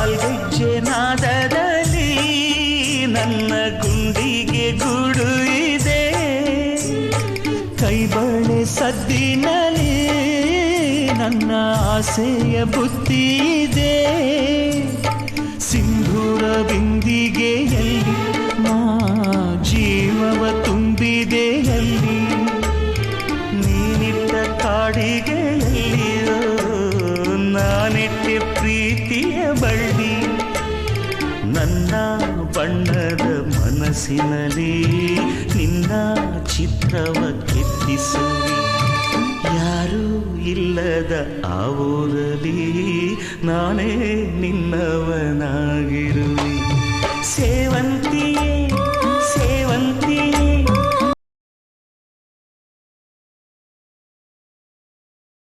ಕಾಲ್ಗೆಜ್ಜೆ ನಾದದಲ್ಲಿ ನನ್ನ ಗುಂಡಿಗೆ ಗೂಡು ಇದೆ, ಕೈಬಳೆ ಸದ್ದಿನಲ್ಲಿ ನನ್ನ ಆಸೆಯ ಬುತ್ತಿ ಇದೆ. ಸಿಂಧೂರ ಬಿಂದಿಗೆಯಲ್ಲಿ ನಾ ಜೀವವ ತುಂಬಿದೆಯಲ್ಲಿ, ನೀನಿಟ್ಟ ಕಾಡಿಗೆಯಲ್ಲಿಯೋ ನಾನಿಟ್ಟೆ ಪ್ರೀತಿಯ ಬಳ್ಳಿ. ನನ್ನ ಬಣ್ಣದ ಮನಸ್ಸಿನಲ್ಲಿ ನಿನ್ನ ಚಿತ್ರವ ಕೆತ್ತಿಸುವಿ, ಯಾರೂ ಇಲ್ಲದ ಆ ಊರಲ್ಲಿ ನಾನೇ ನಿನ್ನವನಾಗಿರುವೆ. ಸೇವಂತಿ